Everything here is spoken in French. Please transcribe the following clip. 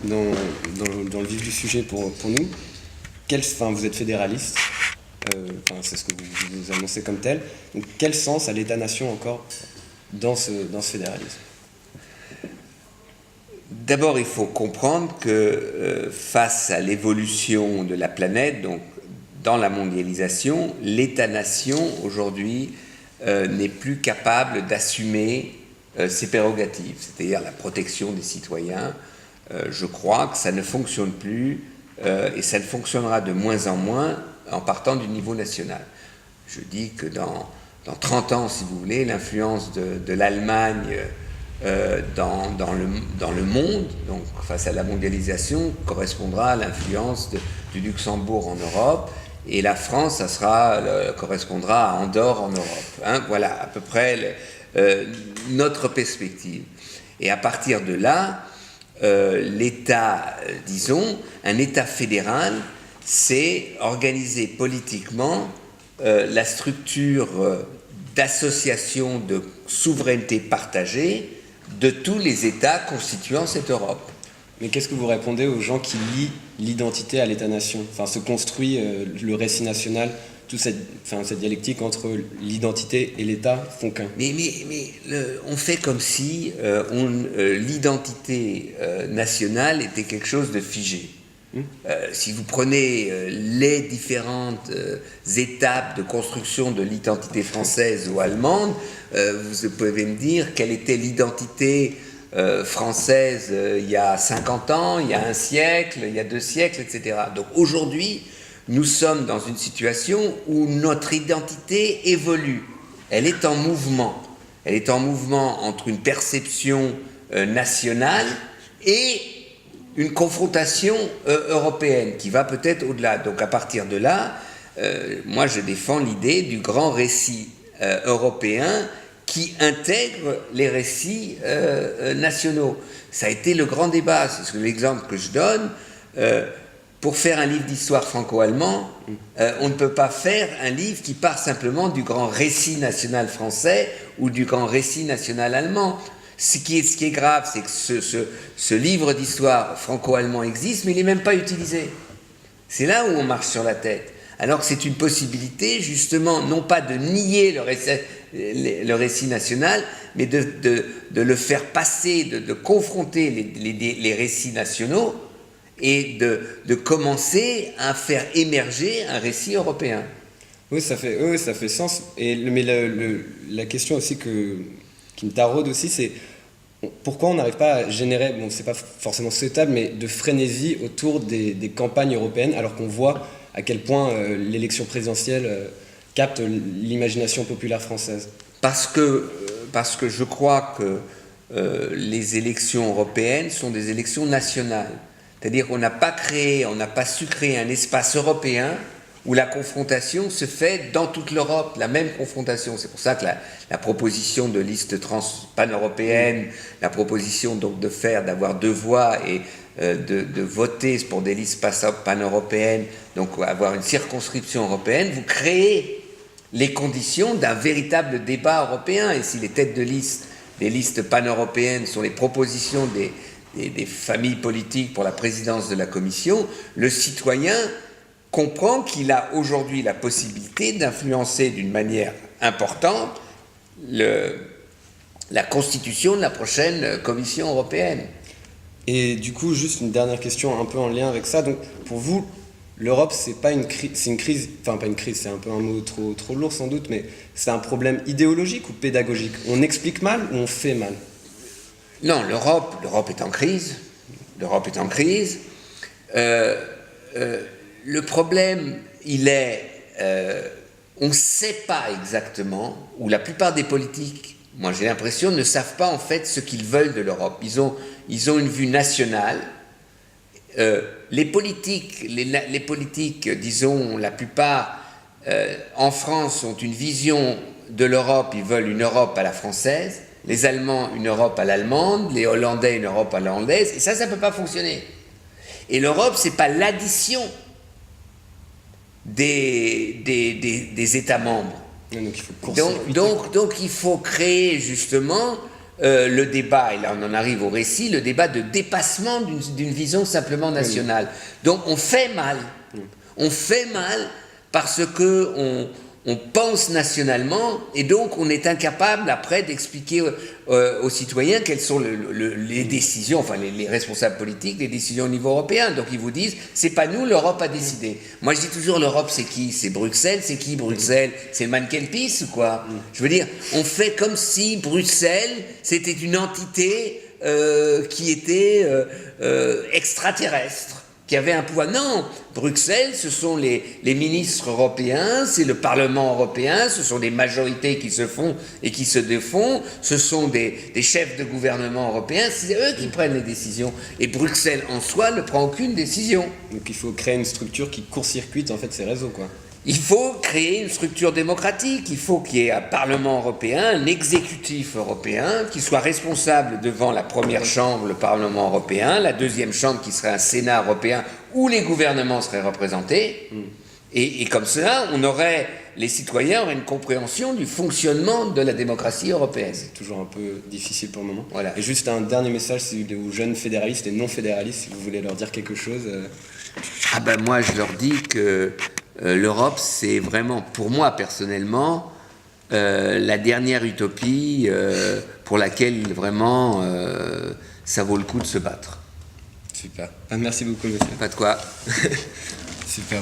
Dans le vif du sujet pour nous, vous êtes fédéraliste, c'est ce que vous annoncez comme tel. Donc, quel sens a l'État-nation encore dans ce fédéralisme? D'abord, il faut comprendre que face à l'évolution de la planète, donc dans la mondialisation, l'État-nation aujourd'hui n'est plus capable d'assumer ses prérogatives, c'est-à-dire la protection des citoyens. Je crois que ça ne fonctionne plus et ça ne fonctionnera de moins en moins en partant du niveau national. Je dis que dans 30 ans, si vous voulez, l'influence de l'Allemagne dans le monde, donc face à la mondialisation, correspondra à l'influence du Luxembourg en Europe, et la France, correspondra à Andorre en Europe. Voilà à peu près notre perspective. Et à partir de là, l'État, disons, un État fédéral, c'est organiser politiquement la structure d'association de souveraineté partagée de tous les États constituant cette Europe. Mais qu'est-ce que vous répondez aux gens qui lient l'identité à l'État-nation? Se construit le récit national, toute cette dialectique entre l'identité et l'État font qu'un. Mais on fait comme si l'identité nationale était quelque chose de figé. Si vous prenez les différentes étapes de construction de l'identité française ou allemande, vous pouvez me dire quelle était l'identité française il y a 50 ans, il y a un siècle, il y a 2 siècles, etc. Donc aujourd'hui, nous sommes dans une situation où notre identité évolue. Elle est en mouvement. Elle est en mouvement entre une perception nationale et une confrontation européenne qui va peut-être au-delà. Donc à partir de là, moi je défends l'idée du grand récit européen qui intègre les récits nationaux. Ça a été le grand débat. C'est l'exemple que je donne. Pour faire un livre d'histoire franco-allemand, on ne peut pas faire un livre qui part simplement du grand récit national français ou du grand récit national allemand. Ce qui est grave, c'est que ce livre d'histoire franco-allemand existe, mais il n'est même pas utilisé. C'est là où on marche sur la tête. Alors que c'est une possibilité, justement, non pas de nier le récit national, mais de le faire passer, de confronter les récits nationaux et de commencer à faire émerger un récit européen. Oui, ça fait sens. Mais la question aussi qui me taraude aussi, c'est pourquoi on n'arrive pas à générer, c'est pas forcément souhaitable, mais de frénésie autour des campagnes européennes, alors qu'on voit à quel point l'élection présidentielle capte l'imagination populaire française. Parce que je crois que les élections européennes sont des élections nationales. C'est-à-dire qu'on n'a pas su créer un espace européen où la confrontation se fait dans toute l'Europe, la même confrontation. C'est pour ça que la proposition de liste pan-européenne, la proposition donc d'avoir 2 voix et de voter pour des listes pan-européennes, donc avoir une circonscription européenne, vous créez les conditions d'un véritable débat européen. Et si les têtes de liste des listes pan-européennes sont les propositions des familles politiques pour la présidence de la Commission, le citoyen comprend qu'il a aujourd'hui la possibilité d'influencer d'une manière importante la constitution de la prochaine Commission européenne. Et du coup, juste une dernière question un peu en lien avec ça. Donc, pour vous, l'Europe, c'est pas une crise, c'est une crise, pas une crise, c'est un peu un mot trop lourd sans doute, mais c'est un problème idéologique ou pédagogique? On explique mal ou on fait mal? Non, l'Europe est en crise. L'Europe est en crise. Le problème, il est, on ne sait pas exactement, ou la plupart des politiques, moi j'ai l'impression, ne savent pas en fait ce qu'ils veulent de l'Europe. Ils ont une vue nationale. Les politiques, disons, la plupart en France ont une vision de l'Europe, ils veulent une Europe à la française. Les Allemands, une Europe à l'allemande, les Hollandais, une Europe à la hollandaise, et ça ne peut pas fonctionner. Et l'Europe, ce n'est pas l'addition des États membres. Donc il faut donc il faut créer justement le débat, et là on en arrive au récit, le débat de dépassement d'une vision simplement nationale. Donc on fait mal. On fait mal parce que on pense nationalement et donc on est incapable après d'expliquer aux citoyens quelles sont les décisions, enfin les responsables politiques, les décisions au niveau européen. Donc ils vous disent, c'est pas nous, l'Europe a décidé. Moi je dis toujours, l'Europe c'est qui? C'est Bruxelles, c'est qui Bruxelles? C'est le mannequin peace ou quoi? Je veux dire, on fait comme si Bruxelles c'était une entité qui était extraterrestre, qui avait un pouvoir. Non, Bruxelles, ce sont les ministres européens, c'est le Parlement européen, ce sont des majorités qui se font et qui se défont, ce sont des chefs de gouvernement européens, c'est eux qui prennent les décisions. Et Bruxelles en soi ne prend aucune décision. Donc il faut créer une structure qui court-circuite en fait ces réseaux, quoi. Il faut créer une structure démocratique, il faut qu'il y ait un Parlement européen, un exécutif européen qui soit responsable devant la première chambre, le Parlement européen, la deuxième chambre qui serait un Sénat européen où les gouvernements seraient représentés. Et comme cela, les citoyens auraient une compréhension du fonctionnement de la démocratie européenne. C'est toujours un peu difficile pour le moment. Voilà. Et juste un dernier message aux jeunes fédéralistes et non fédéralistes, si vous voulez leur dire quelque chose. Ah ben moi je leur dis que l'Europe c'est vraiment, pour moi personnellement, la dernière utopie pour laquelle vraiment ça vaut le coup de se battre. Super. Merci beaucoup, monsieur. Pas de quoi. Super.